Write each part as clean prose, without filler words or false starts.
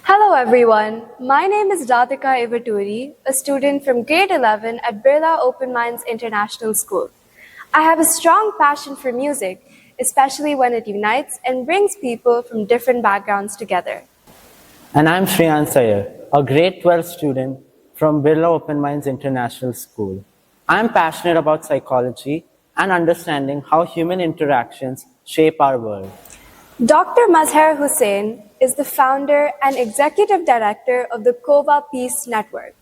Hello everyone, my name is Radhika Ivatory, a student from grade 11 at Birla Open Minds International School. I have a strong passion for music, especially when it unites and brings people from different backgrounds together. And I'm Shrayans Ayer, a grade 12 student from Birla Open Minds International School. I'm passionate about psychology and understanding how human interactions shape our world. Dr. Mazher Hussian is the founder and executive director of the COVA Peace Network.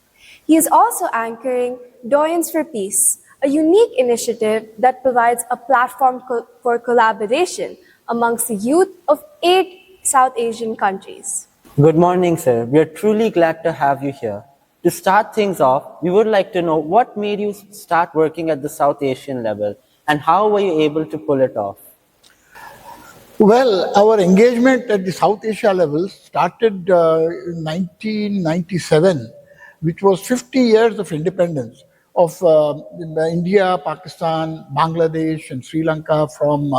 He is also anchoring Doyens for Peace, a unique initiative that provides a platform for collaboration amongst the youth of 8 South Asian countries. Good morning, sir. We are truly glad to have you here. To start things off, we would like to know what made you start working at the South Asian level and how were you able to pull it off? Well, our engagement at the South Asia level started in 1997, which was 50 years of independence of India, Pakistan, Bangladesh, and Sri Lanka from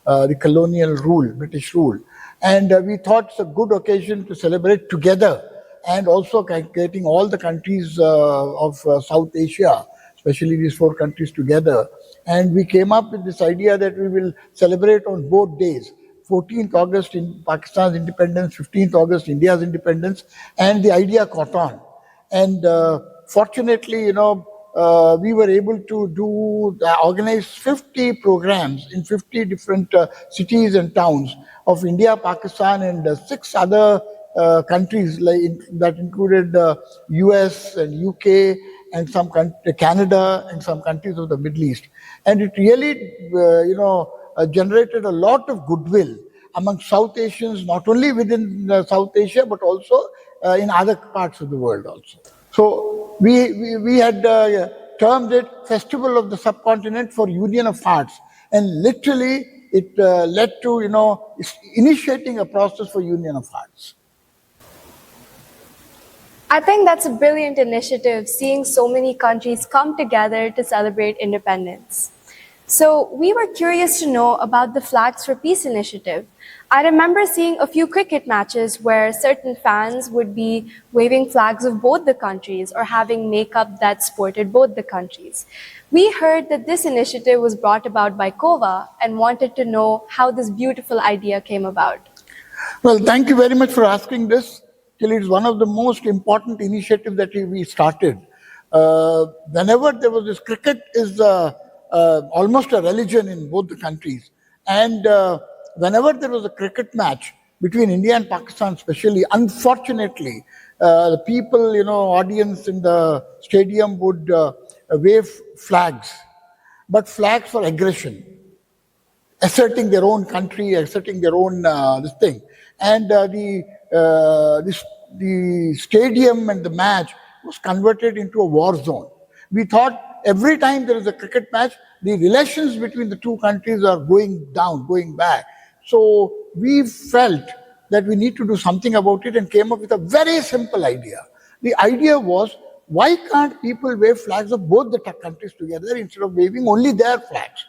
the colonial rule, British rule. And we thought it's a good occasion to celebrate together and also getting all the countries of South Asia, especially these 4 countries together. And we came up with this idea that we will celebrate on both days. 14th August in Pakistan's independence, 15th August India's independence, and the idea caught on. And fortunately, we were able to organize 50 programs in 50 different cities and towns of India, Pakistan, and 6 other countries that included US and UK and some Canada and some countries of the Middle East. And it really, generated a lot of goodwill among South Asians, not only within South Asia, but also in other parts of the world also. So we had termed it Festival of the Subcontinent for Union of Hearts. And literally it led to, initiating a process for Union of Hearts. I think that's a brilliant initiative, seeing so many countries come together to celebrate independence. So we were curious to know about the Flags for Peace initiative. I remember seeing a few cricket matches where certain fans would be waving flags of both the countries or having makeup that sported both the countries. We heard that this initiative was brought about by COVA and wanted to know how this beautiful idea came about. Well, thank you very much for asking this. Actually, it's one of the most important initiatives that we started. Whenever there was this, cricket is almost a religion in both the countries. And whenever there was a cricket match between India and Pakistan especially, unfortunately, the people, audience in the stadium would wave flags, but flags for aggression, asserting their own country, asserting their own this thing. And the stadium and the match was converted into a war zone. We thought every time there is a cricket match, the relations between the 2 countries are going down, going back. So we felt that we need to do something about it and came up with a very simple idea. The idea was, why can't people wave flags of both the countries together instead of waving only their flags?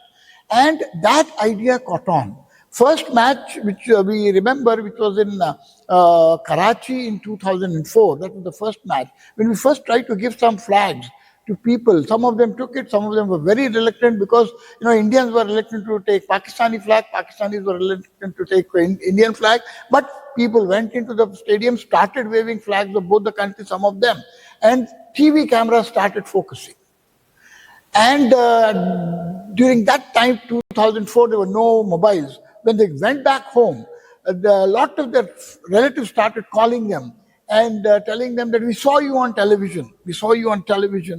And that idea caught on. First match, which we remember, which was in Karachi in 2004, that was the first match. When we first tried to give some flags to people, some of them took it, some of them were very reluctant because, Indians were reluctant to take Pakistani flag, Pakistanis were reluctant to take Indian flag, but people went into the stadium, started waving flags of both the countries, some of them, and TV cameras started focusing. And during that time, 2004, there were no mobiles. When they went back home, a lot of their relatives started calling them and telling them that we saw you on television,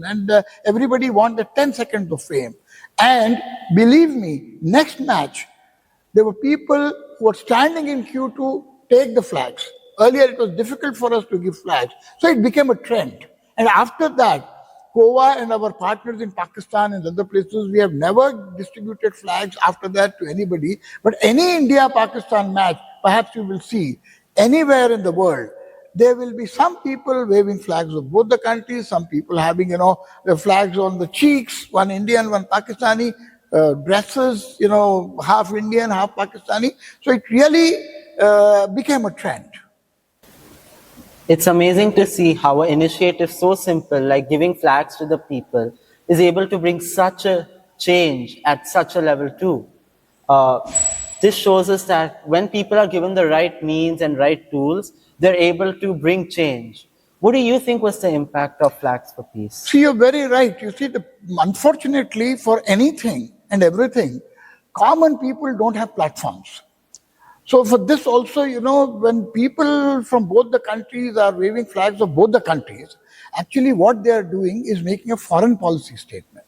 and everybody wanted 10 seconds of fame. And believe me, next match, there were people who were standing in queue to take the flags. Earlier, it was difficult for us to give flags. So it became a trend. And after that, COVA and our partners in Pakistan and other places, we have never distributed flags after that to anybody. But any India-Pakistan match, perhaps you will see, anywhere in the world, there will be some people waving flags of both the countries, some people having, the flags on the cheeks, one Indian, one Pakistani, dresses, half Indian, half Pakistani. So it really became a trend. It's amazing to see how an initiative so simple, like giving flags to the people, is able to bring such a change at such a level too. Uh, this shows us that when people are given the right means and right tools, they're able to bring change. What do you think was the impact of Flags for Peace? See, you're very right. You see, unfortunately, for anything and everything, common people don't have platforms. So for this also, when people from both the countries are waving flags of both the countries, actually what they are doing is making a foreign policy statement.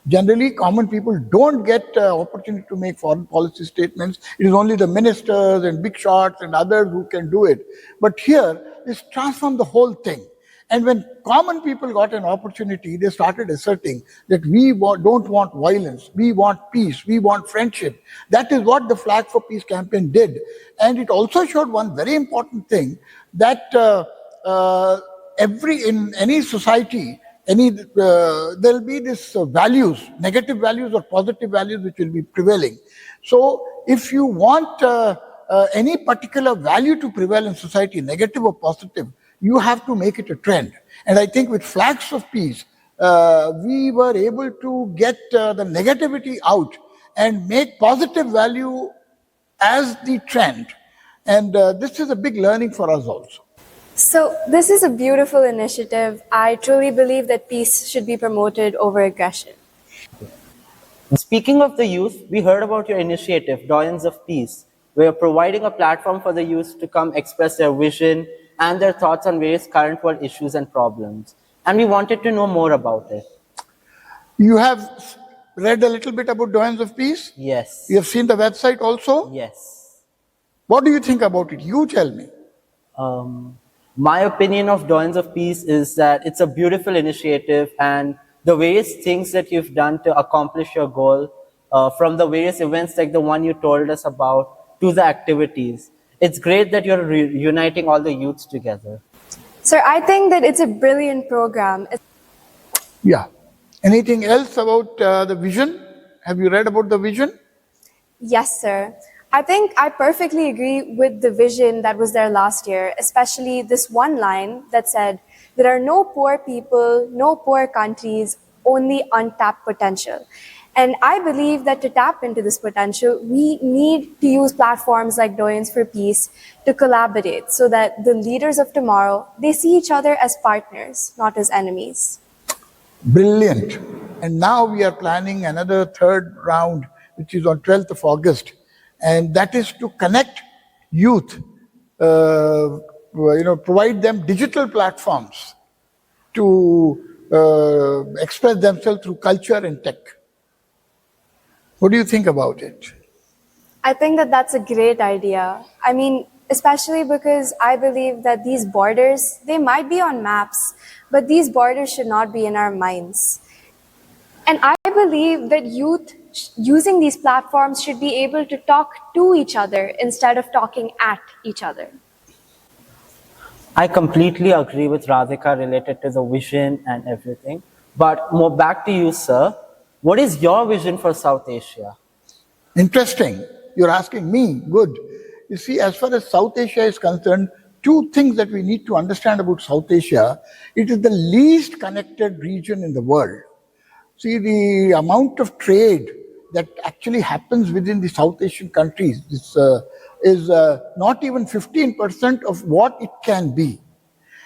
Generally, common people don't get opportunity to make foreign policy statements. It is only the ministers and big shots and others who can do it. But here, it's transformed the whole thing. And when common people got an opportunity, they started asserting that don't want violence, we want peace, we want friendship. That is what the Flag for Peace campaign did. And it also showed one very important thing, that in any society, there'll be this values, negative values or positive values which will be prevailing. So if you want any particular value to prevail in society, negative or positive, you have to make it a trend. And I think with Flags of Peace, we were able to get the negativity out and make positive value as the trend. And this is a big learning for us also. So, this is a beautiful initiative. I truly believe that peace should be promoted over aggression. Speaking of the youth, we heard about your initiative, Doyens of Peace, where you're providing a platform for the youth to come express their vision and their thoughts on various current world issues and problems. And we wanted to know more about it. You have read a little bit about Doyens of Peace? Yes. You have seen the website also? Yes. What do you think about it? You tell me. My opinion of Doyens of Peace is that it's a beautiful initiative, and the various things that you've done to accomplish your goal, from the various events like the one you told us about to the activities, it's great that you're uniting all the youths together. Sir, I think that it's a brilliant program. Yeah. Anything else about the vision? Have you read about the vision? Yes, sir. I think I perfectly agree with the vision that was there last year, especially this one line that said, there are no poor people, no poor countries, only untapped potential. And I believe that to tap into this potential, we need to use platforms like Doyens for Peace to collaborate so that the leaders of tomorrow, they see each other as partners, not as enemies. Brilliant. And now we are planning another third round, which is on 12th of August. And that is to connect youth, provide them digital platforms to express themselves through culture and tech. What do you think about it? I think that that's a great idea. I mean, especially because I believe that these borders, they might be on maps, but these borders should not be in our minds. And I believe that youth using these platforms should be able to talk to each other instead of talking at each other. I completely agree with Radhika related to the vision and everything. But more back to you, sir. What is your vision for South Asia? Interesting. You're asking me. Good. You see, as far as South Asia is concerned, two things that we need to understand about South Asia. It is the least connected region in the world. See, the amount of trade that actually happens within the South Asian countries is not even 15% of what it can be.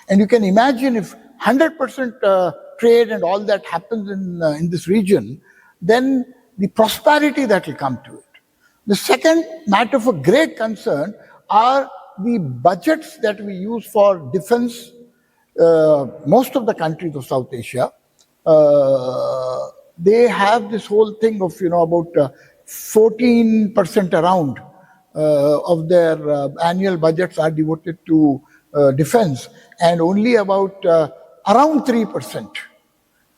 And you can imagine if 100% trade and all that happens in this region, then the prosperity that will come to it. The second matter for great concern are the budgets that we use for defense. Most of the countries of South Asia, they have this whole thing of, about 14% around of their annual budgets are devoted to defense, and only about around 3%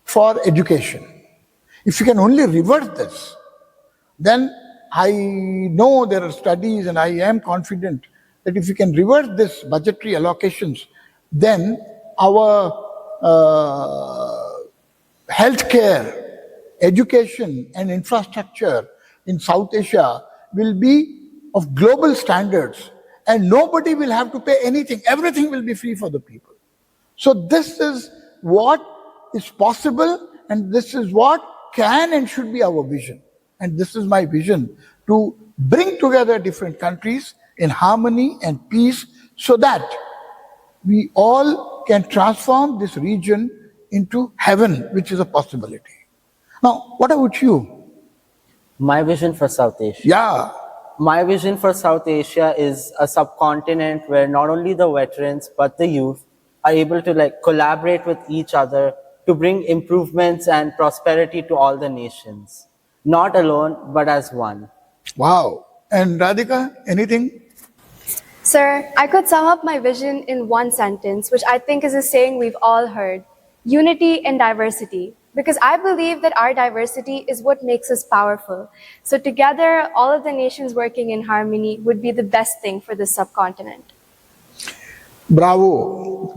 for education. If you can only reverse this, then I know there are studies and I am confident that if you can reverse this budgetary allocations, then our healthcare, education and infrastructure in South Asia will be of global standards, and nobody will have to pay anything. Everything will be free for the people. So this is what is possible, and this is what can and should be our vision. And this is my vision, to bring together different countries in harmony and peace so that we all can transform this region into heaven, which is a possibility. Now, what about you? My vision for South Asia. Yeah, My vision for South Asia is a subcontinent where not only the veterans but the youth are able to collaborate with each other to bring improvements and prosperity to all the nations. Not alone, but as one. wow. And Radhika, anything? Sir, I could sum up my vision in one sentence, which I think is a saying we've all heard: unity in diversity. Because I believe that our diversity is what makes us powerful. So together, all of the nations working in harmony would be the best thing for this subcontinent. Bravo.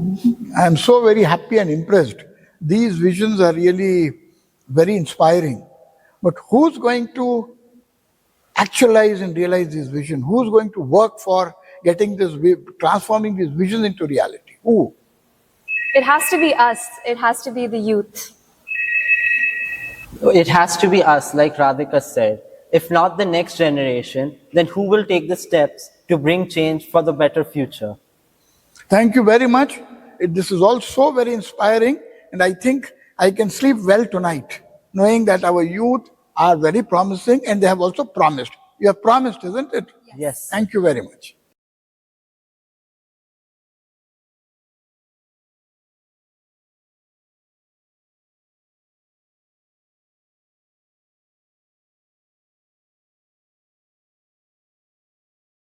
I am so very happy and impressed. These visions are really very inspiring. But who's going to actualize and realize this vision? Who's going to work for getting this, transforming this vision into reality? Who? It has to be us. It has to be the youth. It has to be us, like Radhika said. If not the next generation, then who will take the steps to bring change for the better future? Thank you very much. This is all so very inspiring, and I think I can sleep well tonight, knowing that our youth are very promising and they have also promised. You have promised, isn't it? Yes. Thank you very much.